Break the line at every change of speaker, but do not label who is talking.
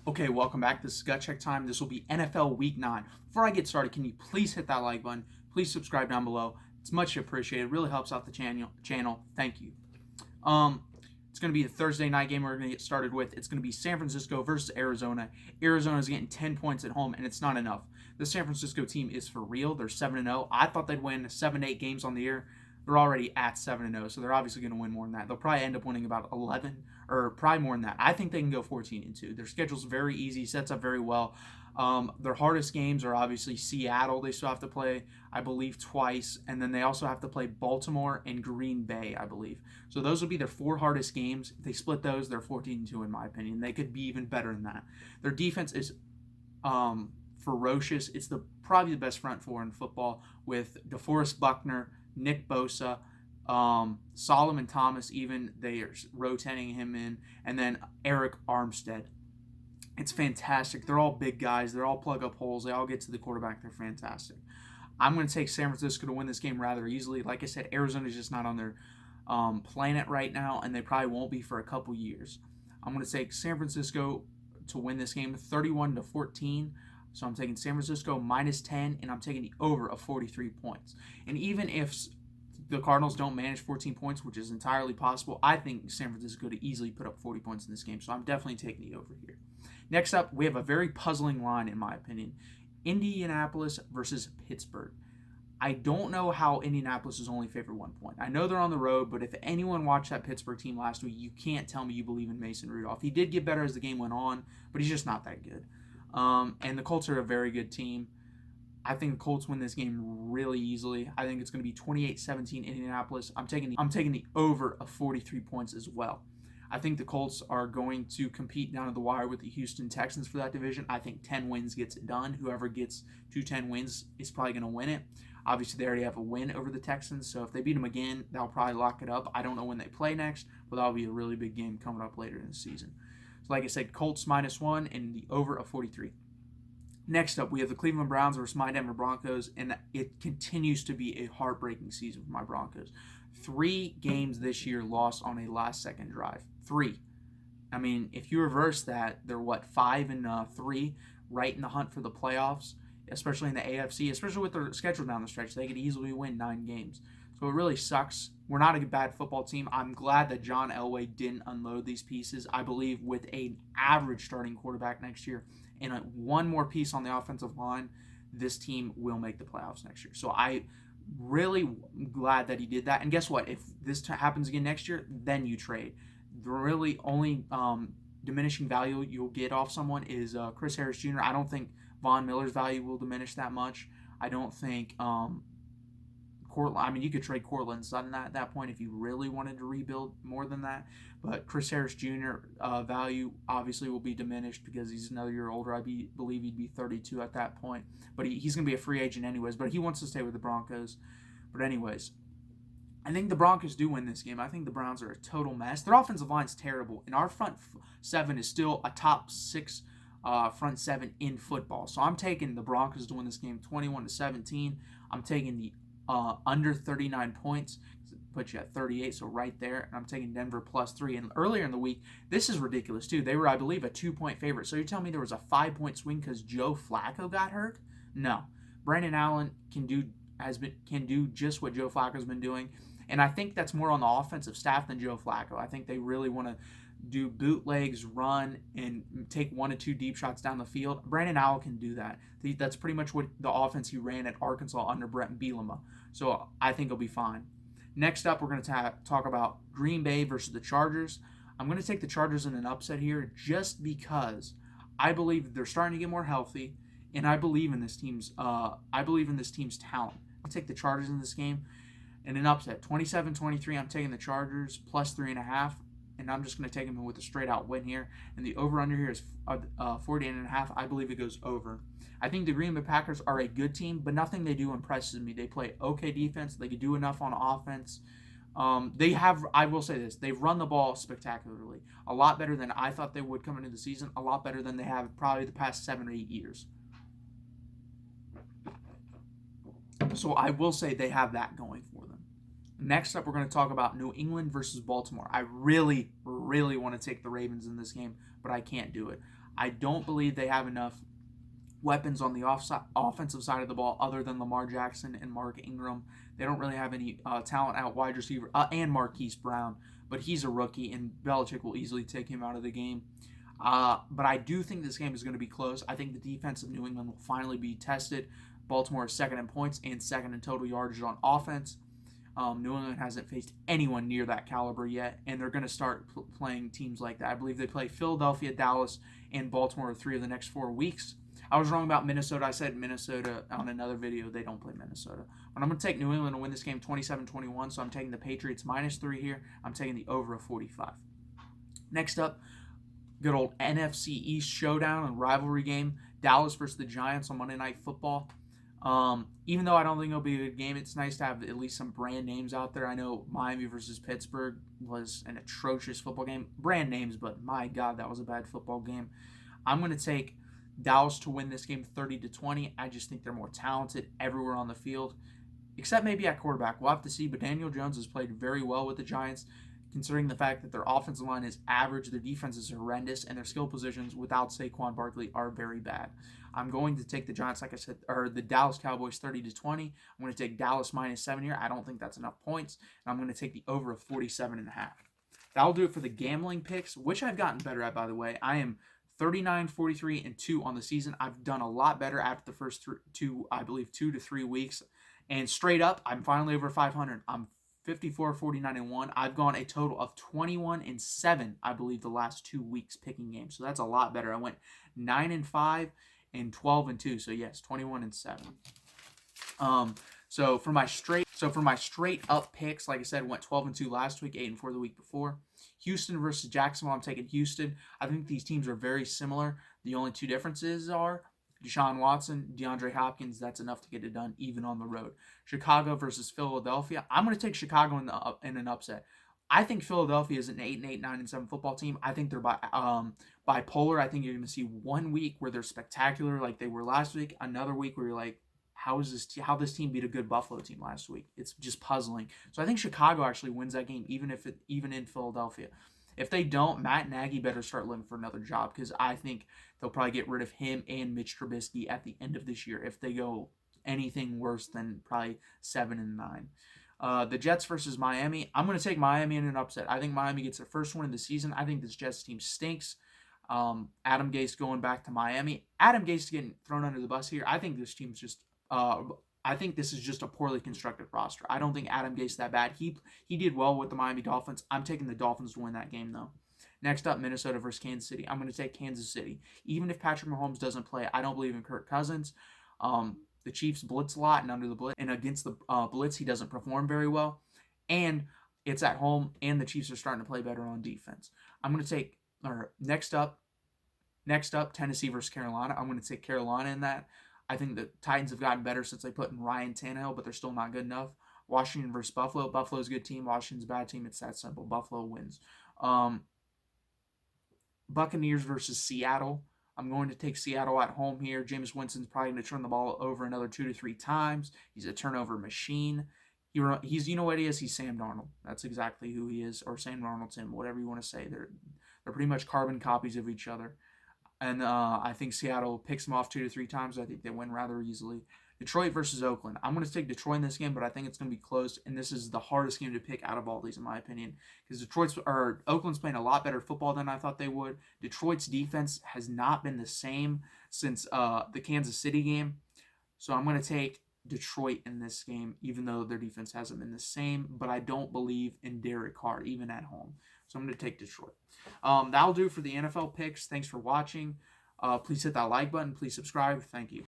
Okay, welcome back. This is Gut Check Time. This will be NFL Week 9. Before I get started, can you please hit that like button? Please subscribe down below. It's much appreciated. It really helps out the channel. Thank you. Um, it's going to be the Thursday night game we're going to get started with. It's going to be San Francisco versus Arizona. Arizona's getting 10 points at home, and it's not enough. The San Francisco team is for real. They're 7-0. I thought they'd win 7 8 games on the year. They're already at 7-0, so they're obviously going to win more than that. They'll probably end up winning about 11 or probably more than that. I think they can go 14-2. Their schedule's very easy, sets up very well. Their hardest games are obviously Seattle. They still have to play, I believe, twice, and then they also have to play Baltimore and Green Bay, I believe. So those would be their four hardest games. If they split those, they're 14-2 in my opinion. They could be even better than that. Their defense is ferocious. It's probably the best front four in football with DeForest Buckner, Nick Bosa, Solomon Thomas, even they are rotating him in, and then Eric Armstead. It's fantastic. They're all big guys. They're all plug up holes. They all get to the quarterback. They're fantastic. I'm going to take San Francisco to win this game rather easily. Like I said, Arizona's just not on their planet right now, and they probably won't be for a couple years. I'm going to take San Francisco to win this game 31-14. So I'm taking San Francisco minus 10, and I'm taking the over of 43 points. And even if the Cardinals don't manage 14 points, which is entirely possible, I think San Francisco to easily put up 40 points in this game. So I'm definitely taking the over here. Next up, we have a very puzzling line, in my opinion. Indianapolis versus Pittsburgh. I don't know how Indianapolis is only favored 1 point. I know they're on the road, but if anyone watched that Pittsburgh team last week, you can't tell me you believe in Mason Rudolph. He did get better as the game went on, but he's just not that good. And the Colts are a very good team. I think the Colts win this game really easily. I think it's going to be 28-17 Indianapolis. I'm taking the over of 43 points as well. I think the Colts are going to compete down to the wire with the Houston Texans for that division. I think 10 wins gets it done. Whoever gets to 10 wins is probably going to win it. Obviously, they already have a win over the Texans, so if they beat them again, that'll probably lock it up. I don't know when they play next, but that'll be a really big game coming up later in the season. So like I said, Colts -1 and the over of 43. Next up, we have the Cleveland Browns versus my Denver Broncos, and it continues to be a heartbreaking season for my Broncos. 3 games this year lost on a last-second drive. 3. I mean, if you reverse that, they're 5-3, right in the hunt for the playoffs, especially in the AFC, especially with their schedule down the stretch. They could easily win 9 games. So it really sucks. We're not a bad football team. I'm glad that John Elway didn't unload these pieces. I believe with an average starting quarterback next year and one more piece on the offensive line, this team will make the playoffs next year. So I really glad that he did that. And guess what? If this happens again next year, then you trade. The really only diminishing value you'll get off someone is Chris Harris Jr. I don't think Von Miller's value will diminish that much. I don't think Courtland. I mean, you could trade Courtland Sutton at that point if you really wanted to rebuild more than that. But Chris Harris Jr. Value obviously will be diminished because he's another year older. Believe he'd be 32 at that point. But he's going to be a free agent anyways. But he wants to stay with the Broncos. But anyways, I think the Broncos do win this game. I think the Browns are a total mess. Their offensive line's terrible, and our front 7 is still a top 6 front 7 in football. So I'm taking the Broncos to win this game 21-17. I'm taking the under 39 points. Put you at 38, so right there. And I'm taking Denver +3. And earlier in the week, this is ridiculous too. They were, I believe, a 2-point favorite. So you're telling me there was a 5-point swing because Joe Flacco got hurt? No. Brandon Allen can do just what Joe Flacco's been doing. And I think that's more on the offensive staff than Joe Flacco. I think they really want to do bootlegs, run, and take 1 or 2 deep shots down the field. Brandon Allen can do that. That's pretty much what the offense he ran at Arkansas under Brent Bielema. So I think he'll be fine. Next up, we're going to talk about Green Bay versus the Chargers. I'm going to take the Chargers in an upset here just because I believe they're starting to get more healthy, and I believe in this team's talent. I'll take the Chargers in this game in an upset, 27-23. I'm taking the Chargers +3.5. And I'm just going to take them with a straight-out win here. And the over-under here is 40.5. I believe it goes over. I think the Green Bay Packers are a good team, but nothing they do impresses me. They play okay defense. They can do enough on offense. I will say this, they've run the ball spectacularly. A lot better than I thought they would come into the season. A lot better than they have probably the past 7 or 8 years. So I will say they have that going for them. Next up, we're going to talk about New England versus Baltimore. I really, really want to take the Ravens in this game, but I can't do it. I don't believe they have enough weapons on the offensive side of the ball other than Lamar Jackson and Mark Ingram. They don't really have any talent out wide receiver and Marquise Brown, but he's a rookie, and Belichick will easily take him out of the game. But I do think this game is going to be close. I think the defense of New England will finally be tested. Baltimore is second in points and second in total yardage on offense. New England hasn't faced anyone near that caliber yet, and they're going to start playing teams like that. I believe they play Philadelphia, Dallas, and Baltimore 3 of the next 4 weeks. I was wrong about Minnesota. I said Minnesota on another video. They don't play Minnesota. But I'm going to take New England to win this game 27-21, so I'm taking the Patriots -3 here. I'm taking the over of 45. Next up, good old NFC East showdown and rivalry game. Dallas versus the Giants on Monday Night Football. Even though I don't think it'll be a good game, it's nice to have at least some brand names out there. I know Miami versus Pittsburgh was an atrocious football game. Brand names, but my God, that was a bad football game. I'm going to take Dallas to win this game 30-20. I just think they're more talented everywhere on the field, except maybe at quarterback. We'll have to see, but Daniel Jones has played very well with the Giants, considering the fact that their offensive line is average, their defense is horrendous, and their skill positions without Saquon Barkley are very bad. I'm going to take the Giants, like I said, or the Dallas Cowboys 30-20. I'm going to take Dallas -7 here. I don't think that's enough points, and I'm going to take the over of 47.5. That'll do it for the gambling picks, which I've gotten better at, by the way. I am 39, 43, and 2 on the season. I've done a lot better after the first 2 to 3 weeks. And straight up, I'm finally over 500. I'm 54, 49, and 1. I've gone a total of 21 and 7, I believe, the last 2 weeks picking games. So that's a lot better. I went 9 and 5 and 12 and 2. So yes, 21 and 7. So for my straight up picks, like I said, went 12 and 2 last week, 8 and 4 the week before. Houston versus Jacksonville, I'm taking Houston. I think these teams are very similar. The only 2 differences are Deshaun Watson, DeAndre Hopkins. That's enough to get it done, even on the road. Chicago versus Philadelphia. I'm going to take Chicago in an upset. I think Philadelphia is an 8-8, 9-7 football team. I think they're bipolar. I think you're going to see 1 week where they're spectacular, like they were last week. Another week where you're like, how this team beat a good Buffalo team last week? It's just puzzling. So I think Chicago actually wins that game, even in Philadelphia. If they don't, Matt Nagy better start looking for another job, because I think they'll probably get rid of him and Mitch Trubisky at the end of this year if they go anything worse than probably 7 and 9. The Jets versus Miami. I'm going to take Miami in an upset. I think Miami gets their first win of the season. I think this Jets team stinks. Adam Gase going back to Miami. Adam Gase getting thrown under the bus here. I think this team's just I think this is just a poorly constructed roster. I don't think Adam Gase's that bad. He did well with the Miami Dolphins. I'm taking the Dolphins to win that game, though. Next up, Minnesota versus Kansas City. I'm going to take Kansas City. Even if Patrick Mahomes doesn't play, I don't believe in Kirk Cousins. The Chiefs blitz a lot, and under the blitz and against the blitz, he doesn't perform very well. And it's at home, and the Chiefs are starting to play better on defense. I'm going to take next up, Tennessee versus Carolina. I'm going to take Carolina in that. I think the Titans have gotten better since they put in Ryan Tannehill, but they're still not good enough. Washington versus Buffalo. Buffalo's a good team. Washington's a bad team. It's that simple. Buffalo wins. Buccaneers versus Seattle. I'm going to take Seattle at home here. Jameis Winston's probably going to turn the ball over another 2 to 3 times. He's a turnover machine. He's you know what he is? He's Sam Darnold. That's exactly who he is, or Sam Darnold's him, whatever you want to say. They're pretty much carbon copies of each other. And I think Seattle picks them off 2 to 3 times. I think they win rather easily. Detroit versus Oakland. I'm going to take Detroit in this game, but I think it's going to be close. And this is the hardest game to pick out of all these, in my opinion, because Oakland's playing a lot better football than I thought they would. Detroit's defense has not been the same since the Kansas City game. So I'm going to take Detroit in this game, even though their defense hasn't been the same. But I don't believe in Derek Carr, even at home. So I'm going to take Detroit. That'll do for the NFL picks. Thanks for watching. Please hit that like button. Please subscribe. Thank you.